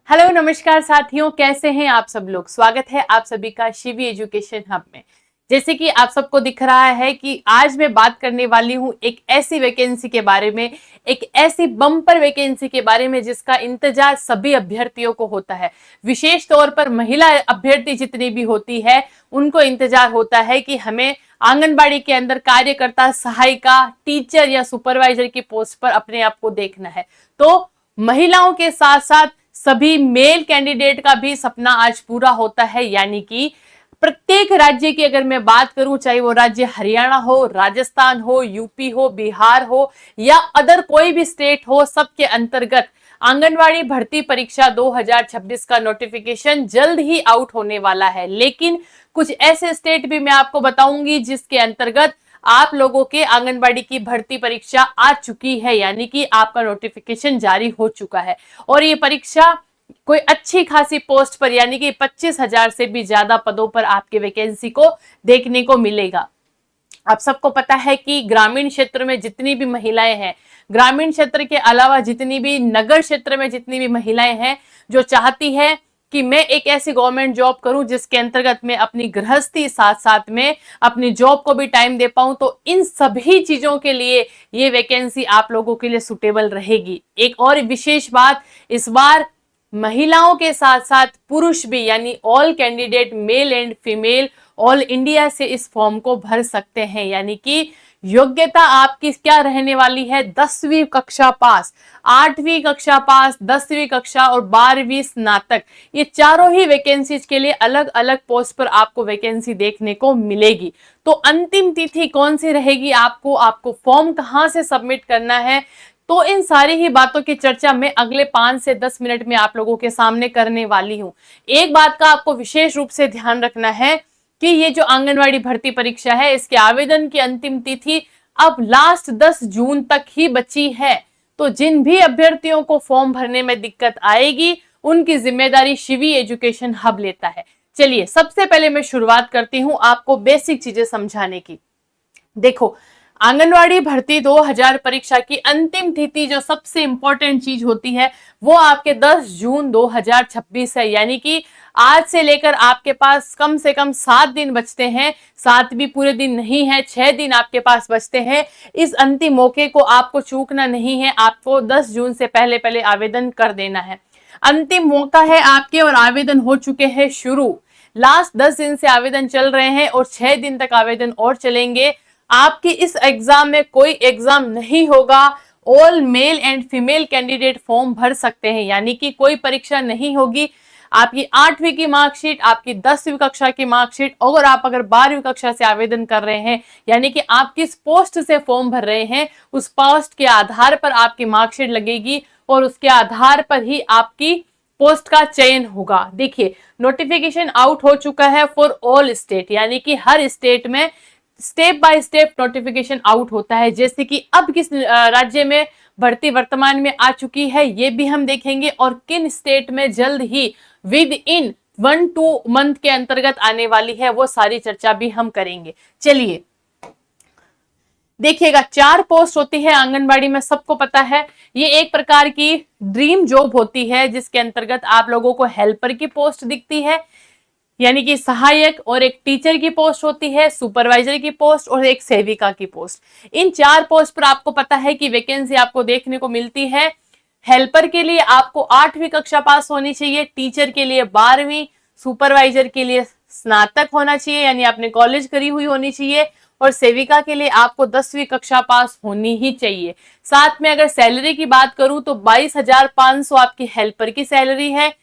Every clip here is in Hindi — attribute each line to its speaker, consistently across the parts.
Speaker 1: हेलो नमस्कार साथियों, कैसे हैं आप सब लोग। स्वागत है आप सभी का शिवी एजुकेशन हब में। जैसे कि आप सबको दिख रहा है कि आज मैं बात करने वाली हूं एक ऐसी वैकेंसी के बारे में, एक ऐसी बम्पर वैकेंसी के बारे में जिसका इंतजार सभी अभ्यर्थियों को होता है। विशेष तौर पर महिला अभ्यर्थी जितनी भी होती है उनको इंतजार होता है कि हमें आंगनबाड़ी के अंदर कार्यकर्ता, सहायिका, टीचर या सुपरवाइजर की पोस्ट पर अपने आप को देखना है। तो महिलाओं के साथ साथ सभी मेल कैंडिडेट का भी सपना आज पूरा होता है। यानी कि प्रत्येक राज्य की अगर मैं बात करूं, चाहे वो राज्य हरियाणा हो, राजस्थान हो, यूपी हो, बिहार हो या अदर कोई भी स्टेट हो, सबके अंतर्गत आंगनवाड़ी भर्ती परीक्षा 2026 का नोटिफिकेशन जल्द ही आउट होने वाला है। लेकिन कुछ ऐसे स्टेट भी मैं आपको बताऊंगी जिसके अंतर्गत आप लोगों के आंगनबाड़ी की भर्ती परीक्षा आ चुकी है, यानी कि आपका नोटिफिकेशन जारी हो चुका है। और ये परीक्षा कोई अच्छी खासी पोस्ट पर, यानी कि 25,000 से भी ज्यादा पदों पर आपके वैकेंसी को देखने को मिलेगा। आप सबको पता है कि ग्रामीण क्षेत्र में जितनी भी महिलाएं हैं, ग्रामीण क्षेत्र के अलावा जितनी भी नगर क्षेत्र में जितनी भी महिलाएं हैं जो चाहती है कि मैं एक ऐसी गवर्नमेंट जॉब करूं जिसके अंतर्गत मैं अपनी गृहस्थी साथ साथ में अपनी जॉब को भी टाइम दे पाऊं, तो इन सभी चीजों के लिए ये वैकेंसी आप लोगों के लिए सुटेबल रहेगी। एक और विशेष बात, इस बार महिलाओं के साथ साथ पुरुष भी, यानी all candidate male and female all India से इस फॉर्म को भर सकते हैं। यानी कि योग्यता आपकी क्या रहने वाली है, 10वीं कक्षा पास, 8वीं कक्षा पास, 10वीं कक्षा और 12वीं स्नातक। ये चारों ही वैकेंसीज के लिए अलग अलग पोस्ट पर आपको वैकेंसी देखने को मिलेगी। तो अंतिम तिथि कौन सी रहेगी, आपको फॉर्म कहां से सबमिट करना है, तो इन सारी ही बातों की चर्चा मैं अगले 5 से 10 मिनट में आप लोगों के सामने करने वाली हूं। एक बात का आपको विशेष रूप से ध्यान रखना है कि ये जो आंगनवाड़ी भर्ती परीक्षा है इसके आवेदन की अंतिम तिथि अब लास्ट 10 जून तक ही बची है। तो जिन भी अभ्यर्थियों को फॉर्म भरने में दिक्कत आएगी उनकी जिम्मेदारी शिवी एजुकेशन हब लेता है। चलिए सबसे पहले मैं शुरुआत करती हूं आपको बेसिक चीजें समझाने की। देखो, आंगनवाड़ी भर्ती 2000 परीक्षा की अंतिम तिथि जो सबसे इंपॉर्टेंट चीज होती है वो आपके 10 जून 2026 है। यानी कि आज से लेकर आपके पास कम से कम 7 दिन बचते हैं। 7 भी पूरे दिन नहीं है, 6 दिन आपके पास बचते हैं। इस अंतिम मौके को आपको चूकना नहीं है। आपको 10 जून से पहले पहले आवेदन कर देना है। अंतिम मौका है आपके और आवेदन हो चुके हैं शुरू। लास्ट 10 दिन से आवेदन चल रहे हैं और 6 दिन तक आवेदन और चलेंगे। आपकी इस एग्जाम में कोई एग्जाम नहीं होगा। All male and female candidate form भर सकते हैं, यानी कि कोई परीक्षा नहीं होगी। आपकी 8वीं की मार्कशीट, आपकी 10वीं कक्षा की मार्कशीट और आप अगर 12वीं कक्षा से आवेदन कर रहे हैं, यानी कि आप किस पोस्ट से फॉर्म भर रहे हैं उस पोस्ट के आधार पर आपकी मार्कशीट लगेगी और उसके आधार पर ही आपकी पोस्ट का चयन होगा। देखिए, नोटिफिकेशन आउट हो चुका है फॉर ऑल स्टेट, यानी कि हर स्टेट में step by step notification out होता है। जैसे कि अब किस राज्य में भर्ती वर्तमान में आ चुकी है ये भी हम देखेंगे और किन स्टेट में जल्द ही विद इन 1-2 मंथ के अंतर्गत आने वाली है, वो सारी चर्चा भी हम करेंगे। चलिए देखिएगा, 4 पोस्ट होती है आंगनबाड़ी में, सबको पता है। ये एक प्रकार की ड्रीम जॉब होती है जिसके अंतर्गत आप लोगों को हेल्पर की पोस्ट दिखती है, यानी कि सहायक, और एक टीचर की पोस्ट होती है, सुपरवाइजर की पोस्ट और एक सेविका की पोस्ट। इन 4 पोस्ट पर आपको पता है कि वैकेंसी आपको देखने को मिलती है। हेल्पर के लिए आपको 8वीं कक्षा पास होनी चाहिए, टीचर के लिए 12वीं, सुपरवाइजर के लिए स्नातक होना चाहिए यानी आपने कॉलेज करी हुई होनी चाहिए, और सेविका के लिए आपको 10वीं कक्षा पास होनी ही चाहिए। साथ में अगर सैलरी की बात करूं तो 22,500 आपकी हेल्पर की सैलरी है,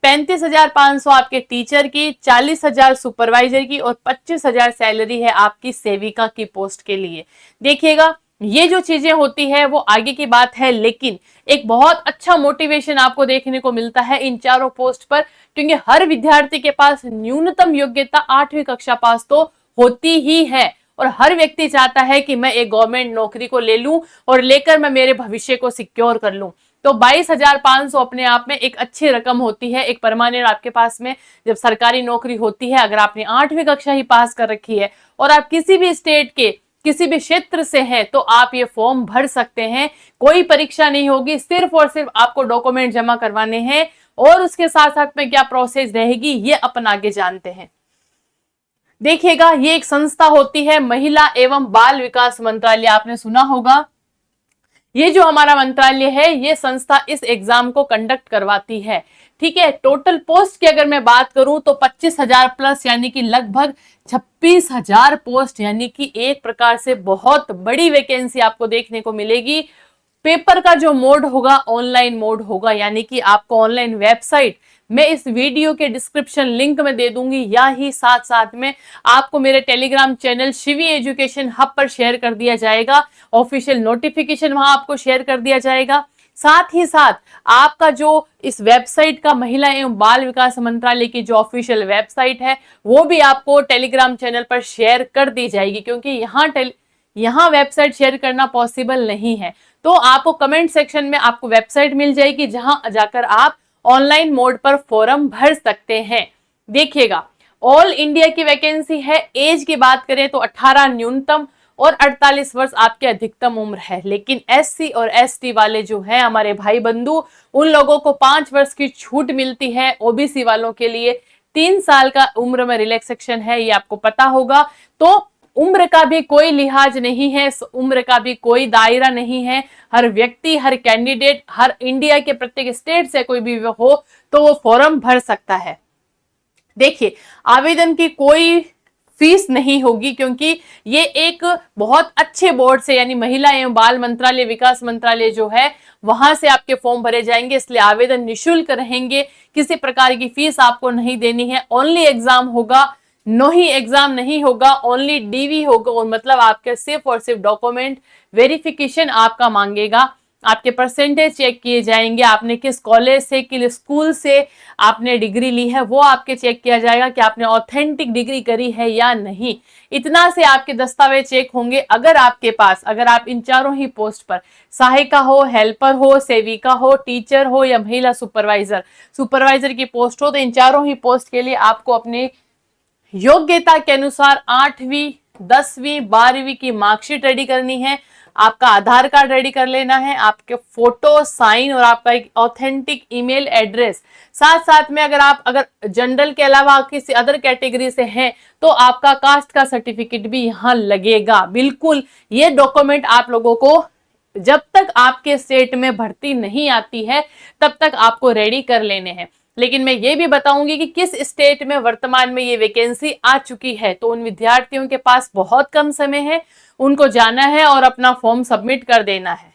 Speaker 1: 35,500 आपके टीचर की, 40,000 सुपरवाइजर की और 25,000 सैलरी है आपकी सेविका की पोस्ट के लिए। देखिएगा, ये जो चीजें होती है वो आगे की बात है, लेकिन एक बहुत अच्छा मोटिवेशन आपको देखने को मिलता है इन चारों पोस्ट पर, क्योंकि हर विद्यार्थी के पास न्यूनतम योग्यता 8वीं कक्षा पास तो होती ही है और हर व्यक्ति चाहता है कि मैं एक गवर्नमेंट नौकरी को ले लूं और लेकर मैं मेरे भविष्य को सिक्योर कर लूं। तो 22,500 अपने आप में एक अच्छी रकम होती है, एक परमानेंट आपके पास में जब सरकारी नौकरी होती है। अगर आपने 8वीं कक्षा ही पास कर रखी है और आप किसी भी स्टेट के किसी भी क्षेत्र से हैं तो आप ये फॉर्म भर सकते हैं। कोई परीक्षा नहीं होगी, सिर्फ और सिर्फ आपको डॉक्यूमेंट जमा करवाने हैं और उसके साथ साथ में क्या प्रोसेस रहेगी ये अपन आगे जानते हैं। देखिएगा, ये एक संस्था होती है महिला एवं बाल विकास मंत्रालय, आपने सुना होगा। ये जो हमारा मंत्रालय है, ये संस्था इस एग्जाम को कंडक्ट करवाती है। ठीक है, टोटल पोस्ट की अगर मैं बात करूं तो 25,000 प्लस, यानी कि लगभग 26,000 पोस्ट, यानी कि एक प्रकार से बहुत बड़ी वैकेंसी आपको देखने को मिलेगी। पेपर का जो मोड होगा ऑनलाइन मोड होगा, यानी कि आपको ऑनलाइन वेबसाइट मैं इस वीडियो के डिस्क्रिप्शन लिंक में दे दूंगी, या ही साथ साथ में आपको मेरे Telegram channel Shivi education hub पर शेयर कर दिया जाएगा। ऑफिशियल नोटिफिकेशन वहां आपको शेयर कर दिया जाएगा। साथ ही साथ आपका जो इस वेबसाइट का महिला एवं बाल विकास मंत्रालय की जो ऑफिशियल वेबसाइट है वो भी आपको टेलीग्राम चैनल पर शेयर कर दी जाएगी, क्योंकि यहाँ वेबसाइट शेयर करना पॉसिबल नहीं है। तो आपको कमेंट सेक्शन में आपको वेबसाइट मिल जाएगी, जहां जाकर आप ऑनलाइन मोड पर फॉर्म भर सकते हैं। देखिएगा, ऑल इंडिया की वैकेंसी है। एज की बात करें तो 18 न्यूनतम और 48 वर्ष आपकी अधिकतम उम्र है। लेकिन एससी और एसटी वाले जो हैं हमारे भाई बंधु, उन लोगों को 5 वर्ष की छूट मिलती है। ओबीसी वालों के लिए 3 साल का उम्र में रिलैक्सेशन है, ये आपको पता होगा। तो उम्र का भी कोई लिहाज नहीं है, उम्र का भी कोई दायरा नहीं है। हर व्यक्ति, हर कैंडिडेट, हर इंडिया के प्रत्येक स्टेट से कोई भी हो तो वो फॉर्म भर सकता है। देखिए, आवेदन की कोई फीस नहीं होगी, क्योंकि ये एक बहुत अच्छे बोर्ड से, यानी महिला एवं बाल मंत्रालय, विकास मंत्रालय जो है वहां से आपके फॉर्म भरे जाएंगे, इसलिए आवेदन निशुल्क रहेंगे। किसी प्रकार की फीस आपको नहीं देनी है। ओनली एग्जाम होगा, नो ही एग्जाम नहीं होगा, ओनली डीवी होगा, और मतलब आपके सिर्फ और सिर्फ डॉक्यूमेंट वेरिफिकेशन आपका मांगेगा। आपके परसेंटेज चेक किए जाएंगे, आपने किस कॉलेज से, किस स्कूल से आपने डिग्री ली है वो आपके चेक किया जाएगा कि आपने ऑथेंटिक डिग्री करी है या नहीं। इतना से आपके दस्तावेज चेक होंगे। अगर आपके पास, अगर आप इन चारों ही पोस्ट पर सहायिका हो, हेल्पर हो, सेविका हो, टीचर हो या महिला सुपरवाइजर की पोस्ट हो, तो इन चारों ही पोस्ट के लिए आपको अपने योग्यता के अनुसार 8वीं, 10वीं, 12वीं की मार्कशीट रेडी करनी है। आपका आधार कार्ड रेडी कर लेना है, आपके फोटो, साइन और आपका एक ऑथेंटिक ईमेल एड्रेस। साथ साथ में अगर जनरल के अलावा किसी अदर कैटेगरी से हैं तो आपका कास्ट का सर्टिफिकेट भी यहाँ लगेगा। बिल्कुल, ये डॉक्यूमेंट आप लोगों को जब तक आपके स्टेट में भर्ती नहीं आती है तब तक आपको रेडी कर लेने हैं। लेकिन मैं ये भी बताऊंगी कि किस स्टेट में वर्तमान में ये वैकेंसी आ चुकी है, तो उन विद्यार्थियों के पास बहुत कम समय है, उनको जाना है और अपना फॉर्म सबमिट कर देना है।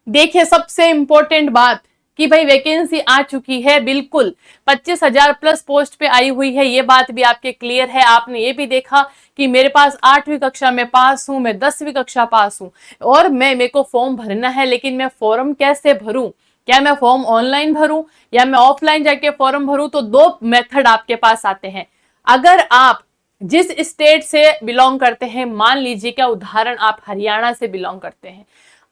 Speaker 1: देखिए, सबसे इंपॉर्टेंट बात कि भाई वैकेंसी आ चुकी है, बिल्कुल 25,000 प्लस पोस्ट पे आई हुई है, ये बात भी आपके क्लियर है। आपने ये भी देखा कि मेरे पास 8वीं कक्षा में पास हूं, मैं 10वीं कक्षा पास हूं और मेरे को फॉर्म भरना है, लेकिन मैं फॉर्म कैसे भरूं? क्या मैं फॉर्म ऑनलाइन भरूं या मैं ऑफलाइन जाके फॉर्म भरूं? तो 2 मेथड आपके पास आते हैं। अगर आप जिस स्टेट से बिलोंग करते हैं, मान लीजिए क्या उदाहरण आप हरियाणा से बिलोंग करते हैं,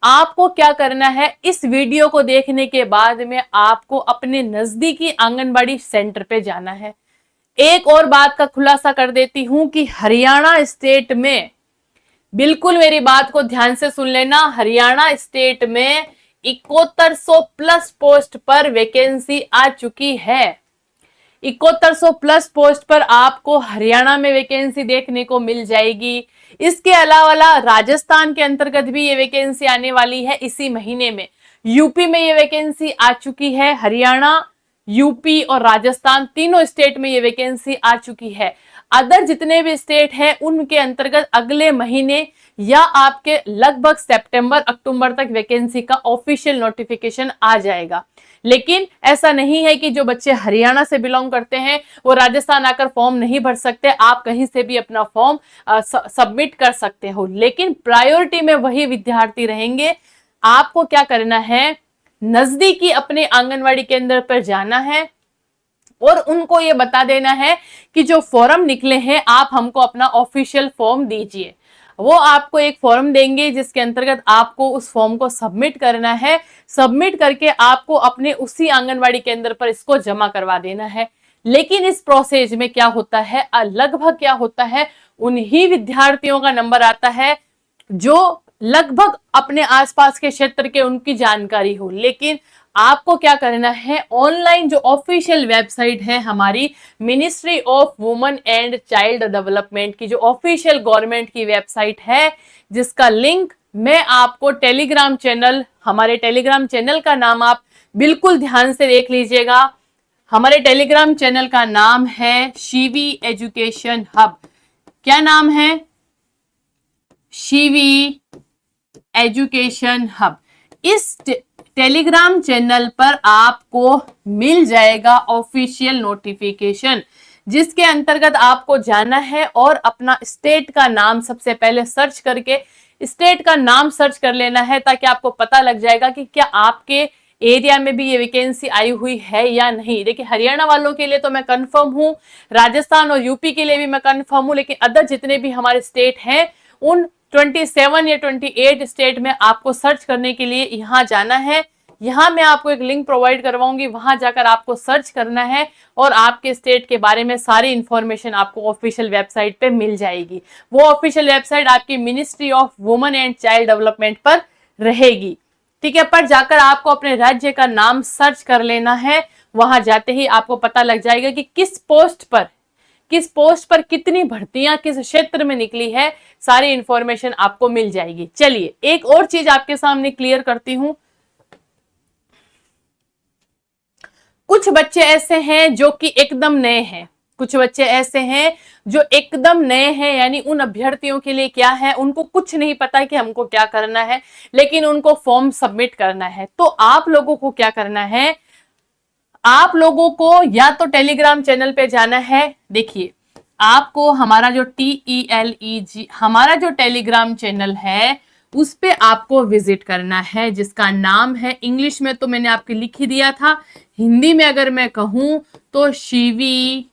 Speaker 1: आपको क्या करना है, इस वीडियो को देखने के बाद में आपको अपने नजदीकी आंगनबाड़ी सेंटर पे जाना है। एक और बात का खुलासा कर देती हूं कि हरियाणा स्टेट में, बिल्कुल मेरी बात को ध्यान से सुन लेना, हरियाणा स्टेट में 7100 प्लस पोस्ट पर वैकेंसी आ चुकी है। 7100 प्लस पोस्ट पर आपको हरियाणा में वैकेंसी देखने को मिल जाएगी। इसके अलावा राजस्थान के अंतर्गत भी ये वैकेंसी आने वाली है इसी महीने में। यूपी में ये वैकेंसी आ चुकी है। हरियाणा, यूपी और राजस्थान तीनों स्टेट में ये वैकेंसी आ चुकी है। अदर जितने भी स्टेट हैं उनके अंतर्गत अगले महीने या आपके लगभग सितंबर अक्टूबर तक वैकेंसी का ऑफिशियल नोटिफिकेशन आ जाएगा। लेकिन ऐसा नहीं है कि जो बच्चे हरियाणा से बिलोंग करते हैं वो राजस्थान आकर फॉर्म नहीं भर सकते। आप कहीं से भी अपना फॉर्म सबमिट कर सकते हो, लेकिन प्रायोरिटी में वही विद्यार्थी रहेंगे। आपको क्या करना है, नजदीकी अपने आंगनवाड़ी केंद्र पर जाना है और उनको ये बता देना है कि जो फॉर्म निकले हैं आप हमको अपना ऑफिशियल फॉर्म दीजिए। वो आपको एक फॉर्म देंगे जिसके अंतर्गत आपको उस फॉर्म को सबमिट करना है। सबमिट करके आपको अपने उसी आंगनवाड़ी केंद्र पर इसको जमा करवा देना है। लेकिन इस प्रोसेस में क्या होता है, लगभग क्या होता है, उन्हीं विद्यार्थियों का नंबर आता है जो लगभग अपने आसपास के क्षेत्र के उनकी जानकारी हो। लेकिन आपको क्या करना है, ऑनलाइन जो ऑफिशियल वेबसाइट है हमारी ministry of women and child development की, जो ऑफिशियल गवर्नमेंट की वेबसाइट है, जिसका लिंक मैं आपको टेलीग्राम चैनल, हमारे टेलीग्राम चैनल का नाम आप बिल्कुल ध्यान से देख लीजिएगा। हमारे टेलीग्राम चैनल का नाम है शिवी एजुकेशन हब। क्या नाम है? Shivi education hub. इस टेलीग्राम चैनल पर आपको मिल जाएगा ऑफिशियल नोटिफिकेशन, जिसके अंतर्गत आपको जाना है और अपना स्टेट का नाम सबसे पहले सर्च करके स्टेट का नाम सर्च कर लेना है, ताकि आपको पता लग जाएगा कि क्या आपके एरिया में भी ये वैकेंसी आई हुई है या नहीं। देखिए, हरियाणा वालों के लिए तो मैं कंफर्म हूं, राजस्थान और यूपी के लिए भी मैं कंफर्म हूं, लेकिन अदर जितने भी हमारे स्टेट हैं उन 27 या 28 स्टेट में आपको सर्च करने के लिए यहाँ जाना है। यहाँ मैं आपको एक लिंक प्रोवाइड करवाऊंगी, वहां जाकर आपको सर्च करना है और आपके स्टेट के बारे में सारी इंफॉर्मेशन आपको ऑफिशियल वेबसाइट पे मिल जाएगी। वो ऑफिशियल वेबसाइट आपकी ministry of women and child development पर रहेगी, ठीक है। पर जाकर आपको अपने राज्य का नाम सर्च कर लेना है। वहां जाते ही आपको पता लग जाएगा कि किस पोस्ट पर कितनी भर्तियां किस क्षेत्र में निकली है, सारी इंफॉर्मेशन आपको मिल जाएगी। चलिए, एक और चीज आपके सामने क्लियर करती हूं। कुछ बच्चे ऐसे हैं जो कि एकदम नए हैं, कुछ बच्चे ऐसे हैं जो एकदम नए हैं, यानी उन अभ्यर्थियों के लिए क्या है, उनको कुछ नहीं पता कि हमको क्या करना है, लेकिन उनको फॉर्म सबमिट करना है। तो आप लोगों को क्या करना है, आप लोगों को या तो टेलीग्राम चैनल पे जाना है। देखिए, आपको हमारा जो TELEG हमारा जो टेलीग्राम चैनल है उस पे आपको विजिट करना है, जिसका नाम है, इंग्लिश में तो मैंने आपके लिख ही दिया था, हिंदी में अगर मैं कहूं तो शिवी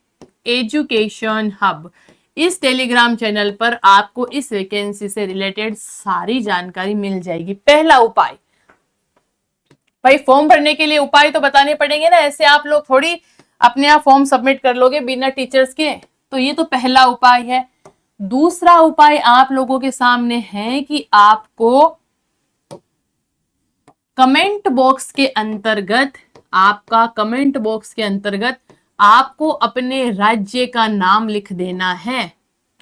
Speaker 1: एजुकेशन हब। इस टेलीग्राम चैनल पर आपको इस वैकेंसी से रिलेटेड सारी जानकारी मिल जाएगी। पहला उपाय, भाई फॉर्म भरने के लिए उपाय तो बताने पड़ेंगे ना, ऐसे आप लोग थोड़ी अपने आप फॉर्म सबमिट कर लोगे बिना टीचर्स के। तो ये तो पहला उपाय है। दूसरा उपाय आप लोगों के सामने है कि आपको कमेंट बॉक्स के अंतर्गत आपको अपने राज्य का नाम लिख देना है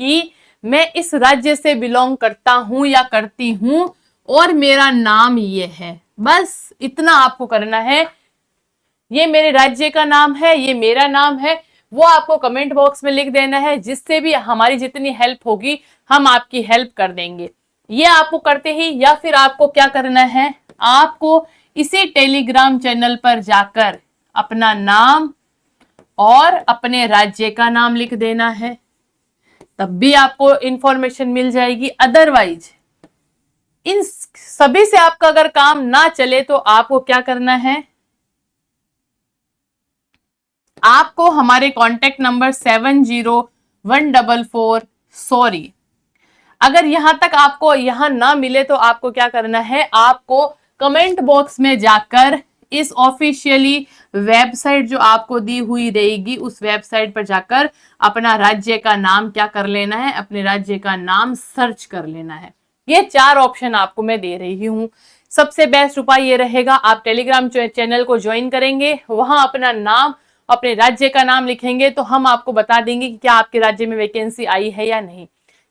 Speaker 1: कि मैं इस राज्य से बिलोंग करता हूं या करती हूं और मेरा नाम ये है। बस इतना आपको करना है। ये मेरे राज्य का नाम है, ये मेरा नाम है, वो आपको कमेंट बॉक्स में लिख देना है, जिससे भी हमारी जितनी हेल्प होगी हम आपकी हेल्प कर देंगे। ये आपको करते ही, या फिर आपको क्या करना है, आपको इसी टेलीग्राम चैनल पर जाकर अपना नाम और अपने राज्य का नाम लिख देना है, तब भी आपको इंफॉर्मेशन मिल जाएगी। अदरवाइज इन सभी से आपका अगर काम ना चले तो आपको क्या करना है, आपको हमारे कांटेक्ट नंबर 701444 सॉरी, अगर यहां तक आपको यहां ना मिले तो आपको क्या करना है, आपको कमेंट बॉक्स में जाकर इस ऑफिशियली वेबसाइट जो आपको दी हुई रहेगी उस वेबसाइट पर जाकर अपना राज्य का नाम क्या कर लेना है, अपने राज्य का नाम सर्च कर लेना है। ये 4 ऑप्शन आपको मैं दे रही हूं। सबसे बेस्ट उपाय ये रहेगा, आप टेलीग्राम चैनल को ज्वाइन करेंगे, वहां अपना नाम अपने राज्य का नाम लिखेंगे तो हम आपको बता देंगे कि क्या आपके राज्य में वैकेंसी आई है या नहीं।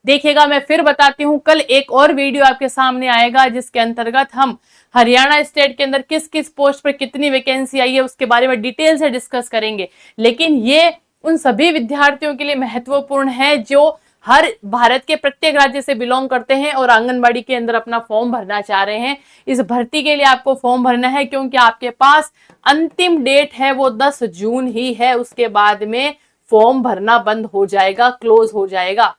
Speaker 1: देखिएगा, मैं फिर बताती हूँ, कल एक और वीडियो आपके सामने आएगा जिसके अंतर्गत हम हरियाणा स्टेट के अंदर किस किस पोस्ट पर कितनी वैकेंसी आई है उसके बारे में डिटेल से डिस्कस करेंगे। लेकिन ये उन सभी विद्यार्थियों के लिए महत्वपूर्ण है जो हर भारत के प्रत्येक राज्य से बिलोंग करते हैं और आंगनबाड़ी के अंदर अपना फॉर्म भरना चाह रहे हैं। इस भर्ती के लिए आपको फॉर्म भरना है, क्योंकि आपके पास अंतिम डेट है वो 10 जून ही है, उसके बाद में फॉर्म भरना बंद हो जाएगा, क्लोज हो जाएगा।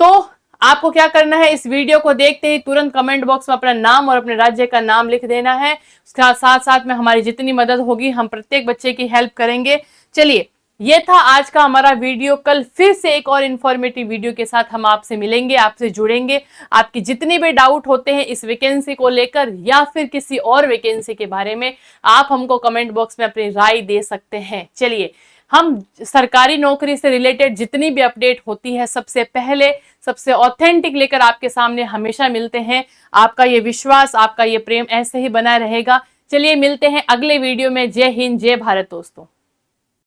Speaker 1: तो आपको क्या करना है, इस वीडियो को देखते ही तुरंत कमेंट बॉक्स में अपना नाम और अपने राज्य का नाम लिख देना है। उसके साथ साथ में हमारी जितनी मदद होगी हम प्रत्येक बच्चे की हेल्प करेंगे। चलिए, ये था आज का हमारा वीडियो। कल फिर से एक और इन्फॉर्मेटिव वीडियो के साथ हम आपसे मिलेंगे, आपसे जुड़ेंगे। आपकी जितनी भी डाउट होते हैं इस वैकेंसी को लेकर या फिर किसी और वैकेंसी के बारे में, आप हमको कमेंट बॉक्स में अपनी राय दे सकते हैं। चलिए, हम सरकारी नौकरी से रिलेटेड जितनी भी अपडेट होती है सबसे पहले सबसे ऑथेंटिक लेकर आपके सामने हमेशा मिलते हैं। आपका ये विश्वास, आपका ये प्रेम ऐसे ही बना रहेगा। चलिए मिलते हैं अगले वीडियो में। जय हिंद, जय भारत दोस्तों।